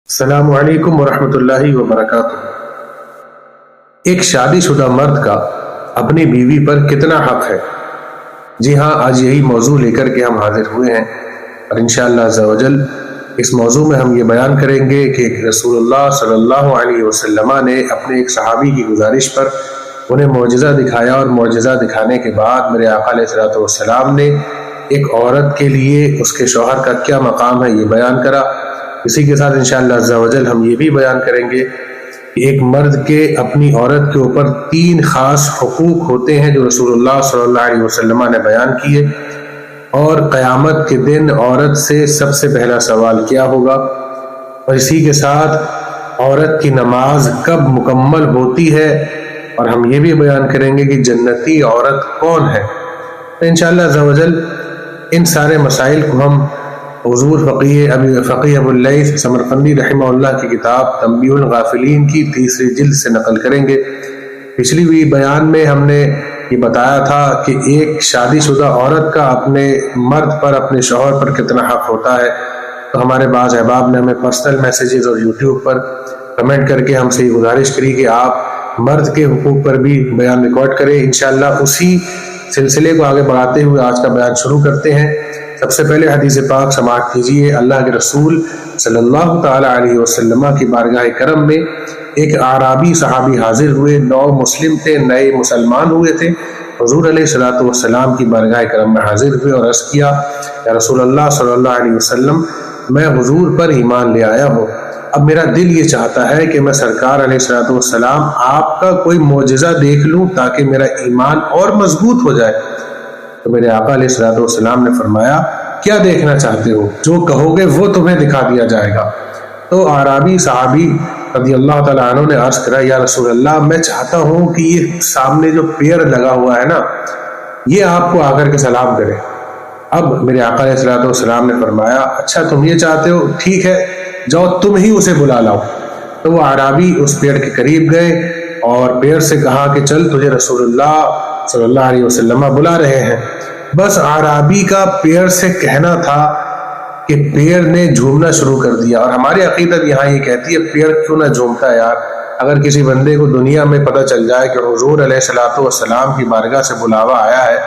السلام علیکم ورحمۃ اللہ وبرکاتہ۔ ایک شادی شدہ مرد کا اپنی بیوی پر کتنا حق ہے؟ جی ہاں، آج یہی موضوع لے کر کے ہم حاضر ہوئے ہیں اور انشاءاللہ عز و جل اس موضوع میں ہم یہ بیان کریں گے کہ رسول اللہ صلی اللہ علیہ وسلم نے اپنے ایک صحابی کی گزارش پر انہیں معجزہ دکھایا، اور معجزہ دکھانے کے بعد میرے آقا علیہ الصلوۃ والسلام نے ایک عورت کے لیے اس کے شوہر کا کیا مقام ہے یہ بیان کرا۔ اسی کے ساتھ انشاءاللہ عز و جل ہم یہ بھی بیان کریں گے کہ ایک مرد کے اپنی عورت کے اوپر 3 خاص حقوق ہوتے ہیں جو رسول اللہ صلی اللہ علیہ وسلم نے بیان کیے، اور قیامت کے دن عورت سے سب سے پہلا سوال کیا ہوگا، اور اسی کے ساتھ عورت کی نماز کب مکمل ہوتی ہے، اور ہم یہ بھی بیان کریں گے کہ جنتی عورت کون ہے۔ تو انشاءاللہ عز و جل ان سارے مسائل کو ہم حضور فقیہ ابو اللیث سمرقندی رحمہ اللہ کی کتاب تنبیہ الغافلین کی 3 جلد سے نقل کریں گے۔ پچھلی ہوئی بیان میں ہم نے یہ بتایا تھا کہ ایک شادی شدہ عورت کا اپنے مرد پر، اپنے شوہر پر کتنا حق ہوتا ہے۔ تو ہمارے بعض احباب نے ہمیں پرسنل میسیجز اور یوٹیوب پر کمنٹ کر کے ہم سے یہ گزارش کری کہ آپ مرد کے حقوق پر بھی بیان ریکارڈ کریں۔ انشاءاللہ اسی سلسلے کو آگے بڑھاتے ہوئے آج کا بیان شروع کرتے ہیں۔ سب سے پہلے حدیث پاک سماعت کیجیے۔ اللہ کے رسول صلی اللہ تعالی علیہ وسلم کی بارگاہ کرم میں ایک اعرابی صحابی حاضر ہوئے، نو مسلم تھے، نئے مسلمان ہوئے تھے۔ حضور علیہ الصلوۃ والسلام کی بارگاہ کرم میں حاضر ہوئے اور عرض کیا، یا رسول اللہ صلی اللہ علیہ وسلم، میں حضور پر ایمان لے آیا ہوں، اب میرا دل یہ چاہتا ہے کہ میں سرکار علیہ الصلوۃ والسلام آپ کا کوئی معجزہ دیکھ لوں تاکہ میرا ایمان اور مضبوط ہو جائے۔ تو میرے آقا علیہ الصلوۃ والسلام نے فرمایا، کیا دیکھنا چاہتے ہو؟ جو کہو گے وہ تمہیں دکھا دیا جائے گا۔ تو اعرابی صحابی رضی اللہ تعالیٰ عنہ نے عرض کرا، یا رسول اللہ، میں چاہتا ہوں کہ یہ سامنے جو پیڑ لگا ہوا ہے نا، یہ آپ کو آ کر کے سلام کرے۔ اب میرے آقا علیہ الصلوۃ والسلام نے فرمایا، اچھا تم یہ چاہتے ہو، ٹھیک ہے، جاؤ تم ہی اسے بلا لاؤ۔ تو وہ اعرابی اس پیڑ کے قریب گئے اور پیڑ سے کہا کہ چل، تجھے رسول اللہ صلی اللہ علیہ وسلم بلا رہے ہیں۔ بس اعرابی کا پیڑ سے کہنا تھا کہ پیڑ نے جھومنا شروع کر دیا۔ اور ہماری عقیدت یہاں یہ کہتی ہے، پیڑ کیوں نہ جھومتا ہے یار؟ اگر کسی بندے کو دنیا میں پتہ چل جائے کہ حضور علیہ الصلوۃ والسلام کی بارگاہ سے بلاوا آیا ہے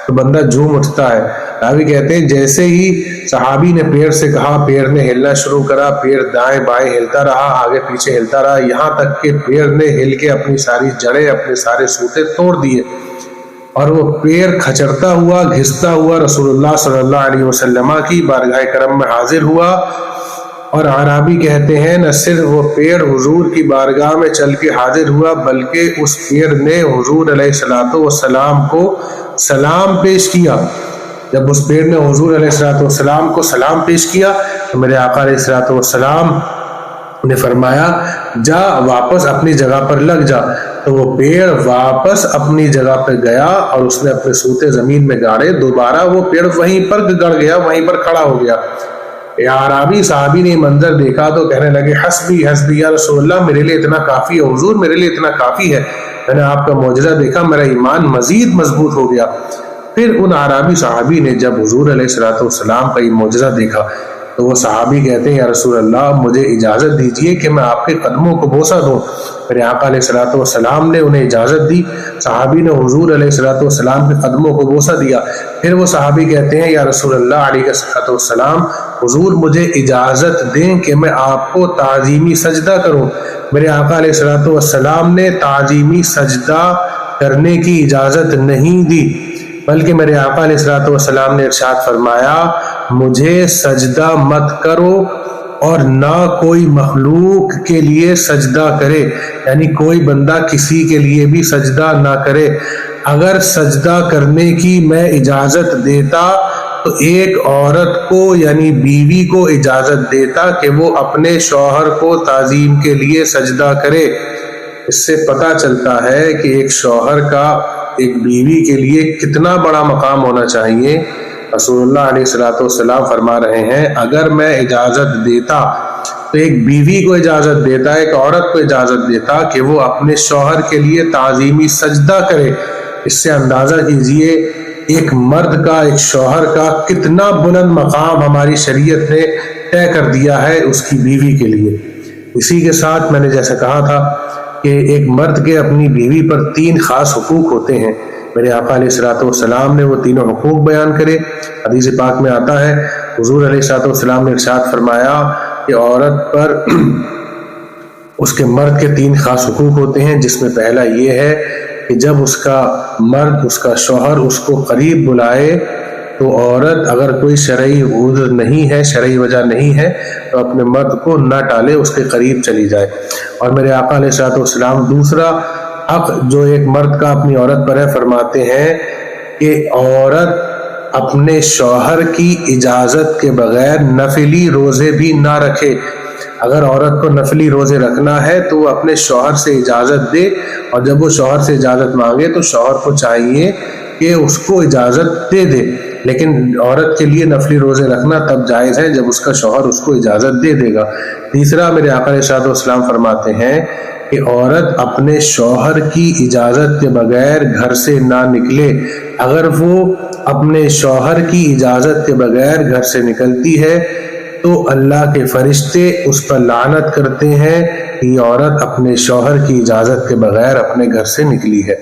تو بندہ جھوم اٹھتا ہے۔ راوی کہتے ہیں جیسے ہی صحابی نے پیڑ سے کہا، پیڑ نے ہلنا شروع کرا، پیڑ دائیں بائیں ہلتا رہا، آگے پیچھے ہلتا رہا، یہاں تک کہ پیڑ نے ہل کے اپنی ساری جڑیں، اپنے سارے سوتے توڑ دیے، اور وہ پیڑ کھچرتا ہوا، گھستا ہوا رسول اللہ صلی اللہ علیہ وسلم کی بارگاہ کرم میں حاضر ہوا۔ اور اعرابی کہتے ہیں نہ صرف وہ پیڑ حضور کی بارگاہ میں چل کے حاضر ہوا، بلکہ اس پیڑ نے حضور علیہ الصلوۃ والسلام کو سلام پیش کیا۔ جب اس پیڑ نے حضور علیہ الصلوۃ والسلام کو سلام پیش کیا تو میرے آقا علیہ الصلوۃ والسلام نے فرمایا، جا واپس اپنی جگہ پر لگ جا۔ تو وہ پیڑ واپس اپنی جگہ پہ گیا اور اس نے اپنے سوتے زمین میں گاڑے، دوبارہ وہ پیڑ وہیں پر گڑ گیا، وہیں پر کھڑا ہو گیا۔ اعرابی صحابی نے منظر دیکھا تو کہنے لگے، حسبی حسبی یا رسول اللہ، میرے لیے اتنا کافی ہے حضور، میرے لیے اتنا کافی ہے، میں نے آپ کا معجزہ دیکھا، میرا ایمان مزید مضبوط ہو گیا۔ پھر ان اعرابی صحابی نے جب حضور علیہ الصلوۃ والسلام کا یہ معجزہ دیکھا تو وہ صحابی کہتے ہیں، یا رسول اللہ، مجھے اجازت دیجیے کہ میں آپ کے قدموں کو بوسہ دوں۔ میرے آقا علیہ الصلوۃ والسلام نے انہیں اجازت دی، صحابی نے حضور علیہ الصلوۃ والسلام کے قدموں کو بوسہ دیا۔ پھر وہ صحابی کہتے ہیں، یا رسول اللہ علیہ الصلوۃ والسلام، حضور مجھے اجازت دیں کہ میں آپ کو تعظیمی سجدہ کروں۔ میرے آقا علیہ الصلوۃ والسلام نے تعظیمی سجدہ کرنے کی اجازت نہیں دی، بلکہ میرے آقا علیہ الصلوۃ والسلام نے ارشاد فرمایا، مجھے سجدہ مت کرو اور نہ کوئی مخلوق کے لیے سجدہ کرے، یعنی کوئی بندہ کسی کے لیے بھی سجدہ نہ کرے۔ اگر سجدہ کرنے کی میں اجازت دیتا تو ایک عورت کو یعنی بیوی کو اجازت دیتا کہ وہ اپنے شوہر کو تعظیم کے لیے سجدہ کرے۔ اس سے پتہ چلتا ہے کہ ایک شوہر کا ایک بیوی کے لیے کتنا بڑا مقام ہونا چاہیے۔ رسول اللہ علیہ الصلوۃ والسلام فرما رہے ہیں، اگر میں اجازت دیتا تو ایک بیوی کو اجازت دیتا، ایک عورت کو اجازت دیتا کہ وہ اپنے شوہر کے لیے تعظیمی سجدہ کرے۔ اس سے اندازہ کیجئے ایک مرد کا، ایک شوہر کا کتنا بلند مقام ہماری شریعت نے طے کر دیا ہے اس کی بیوی کے لیے۔ اسی کے ساتھ میں نے جیسے کہا تھا کہ ایک مرد کے اپنی بیوی پر 3 خاص حقوق ہوتے ہیں۔ میرے آقا علیہ الصلوۃ والسلام نے وہ تینوں حقوق بیان کرے۔ حدیث پاک میں آتا ہے، حضور علیہ الصلوۃ والسلام نے ارشاد فرمایا کہ عورت پر اس کے مرد کے 3 خاص حقوق ہوتے ہیں، جس میں پہلا یہ ہے کہ جب اس کا مرد، اس کا شوہر اس کو قریب بلائے تو عورت اگر کوئی شرعی عذر نہیں ہے، شرعی وجہ نہیں ہے، تو اپنے مرد کو نہ ٹالے، اس کے قریب چلی جائے۔ اور میرے آقا علیہ الصلوۃ والسلام دوسرا حق جو ایک مرد کا اپنی عورت پر ہے، فرماتے ہیں کہ عورت اپنے شوہر کی اجازت کے بغیر نفلی روزے بھی نہ رکھے۔ اگر عورت کو نفلی روزے رکھنا ہے تو وہ اپنے شوہر سے اجازت دے، اور جب وہ شوہر سے اجازت مانگے تو شوہر کو چاہیے کہ اس کو اجازت دے دے۔ لیکن عورت کے لیے نفلی روزے رکھنا تب جائز ہے جب اس کا شوہر اس کو اجازت دے دے گا۔ تیسرا، میرے آقا علیہ الصلوۃ والسلام فرماتے ہیں کہ عورت اپنے شوہر کی اجازت کے بغیر گھر سے نہ نکلے۔ اگر وہ اپنے شوہر کی اجازت کے بغیر گھر سے نکلتی ہے تو اللہ کے فرشتے اس پر لعنت کرتے ہیں کہ یہ عورت اپنے شوہر کی اجازت کے بغیر اپنے گھر سے نکلی ہے۔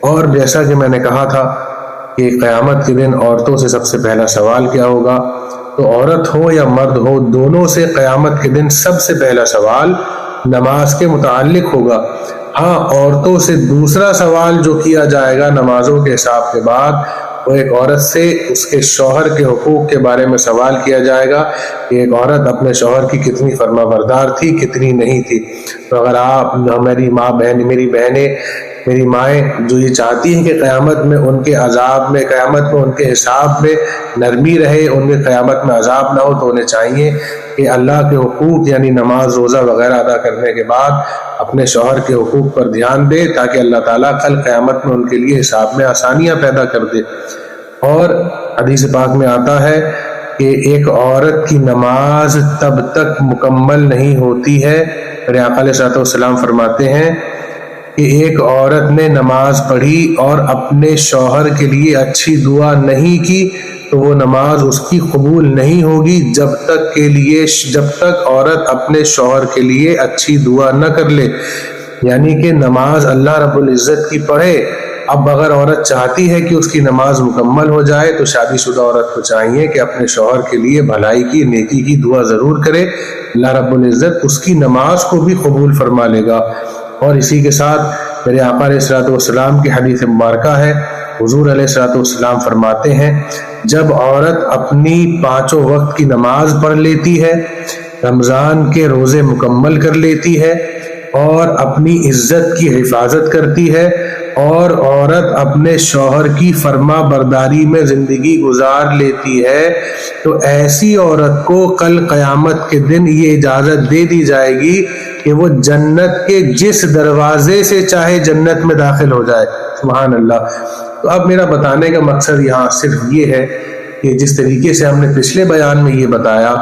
اور جیسا کہ میں نے کہا تھا کہ قیامت کے دن عورتوں سے سب سے پہلا سوال کیا ہوگا، تو عورت ہو یا مرد ہو، دونوں سے قیامت کے دن سب سے پہلا سوال نماز کے متعلق ہوگا۔ ہاں، عورتوں سے دوسرا سوال جو کیا جائے گا نمازوں کے حساب کے بعد، وہ ایک عورت سے اس کے شوہر کے حقوق کے بارے میں سوال کیا جائے گا کہ ایک عورت اپنے شوہر کی کتنی فرما بردار تھی، کتنی نہیں تھی۔ تو اگر آپ، میری بہنیں، میری مائیں جو یہ چاہتی ہیں کہ قیامت میں ان کے عذاب میں، قیامت میں ان کے حساب میں نرمی رہے، ان کے قیامت میں عذاب نہ ہو، تو انہیں چاہیے کہ اللہ کے حقوق یعنی نماز، روزہ وغیرہ ادا کرنے کے بعد اپنے شوہر کے حقوق پر دھیان دے، تاکہ اللہ تعالیٰ کل قیامت میں ان کے لیے حساب میں آسانیاں پیدا کر دے۔ اور حدیث پاک میں آتا ہے کہ ایک عورت کی نماز تب تک مکمل نہیں ہوتی ہے، میرے آقا علیہ الصلوۃ والسلام فرماتے ہیں کہ ایک عورت نے نماز پڑھی اور اپنے شوہر کے لیے اچھی دعا نہیں کی تو وہ نماز اس کی قبول نہیں ہوگی جب تک عورت اپنے شوہر کے لیے اچھی دعا نہ کر لے۔ یعنی کہ نماز اللہ رب العزت کی پڑھے۔ اب اگر عورت چاہتی ہے کہ اس کی نماز مکمل ہو جائے تو شادی شدہ عورت کو چاہیے کہ اپنے شوہر کے لیے بھلائی کی، نیکی کی دعا ضرور کرے۔ اللہ رب العزت اس کی نماز کو بھی قبول فرما لے گا۔ اور اسی کے ساتھ میرے آقا علیہ الصلوۃ والسلام کی حدیث مبارکہ ہے، حضور علیہ الصلوۃ والسلام فرماتے ہیں جب عورت اپنی 5 وقت کی نماز پڑھ لیتی ہے، رمضان کے روزے مکمل کر لیتی ہے اور اپنی عزت کی حفاظت کرتی ہے، اور عورت اپنے شوہر کی فرما برداری میں زندگی گزار لیتی ہے، تو ایسی عورت کو کل قیامت کے دن یہ اجازت دے دی جائے گی کہ وہ جنت کے جس دروازے سے چاہے جنت میں داخل ہو جائے۔ سبحان اللہ۔ تو اب میرا بتانے کا مقصد یہاں صرف یہ ہے کہ جس طریقے سے ہم نے پچھلے بیان میں یہ بتایا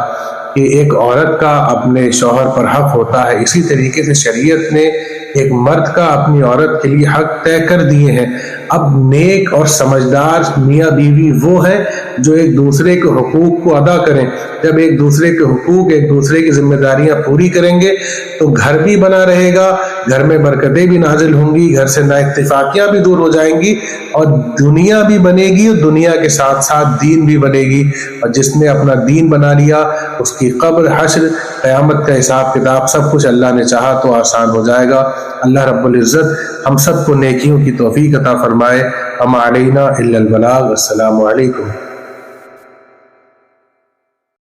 کہ ایک عورت کا اپنے شوہر پر حق ہوتا ہے، اسی طریقے سے شریعت نے ایک مرد کا اپنی عورت کے لیے حق طے کر دیے ہیں۔ اب نیک اور سمجھدار میاں بیوی وہ ہیں جو ایک دوسرے کے حقوق کو ادا کریں۔ جب ایک دوسرے کے حقوق، ایک دوسرے کی ذمہ داریاں پوری کریں گے تو گھر بھی بنا رہے گا، گھر میں برکتیں بھی نازل ہوں گی، گھر سے نا اتفاقیاں بھی دور ہو جائیں گی، اور دنیا بھی بنے گی، اور دنیا کے ساتھ ساتھ دین بھی بنے گی۔ اور جس نے اپنا دین بنا لیا اس کی قبر، حشر، قیامت کا حساب کتاب سب کچھ اللہ نے چاہا تو آسان ہو جائے گا۔ اللہ رب العزت ہم سب کو نیکیوں کی توفیق عطا فرمائے۔ وما علینا الا البلاغ۔ السلام علیکم۔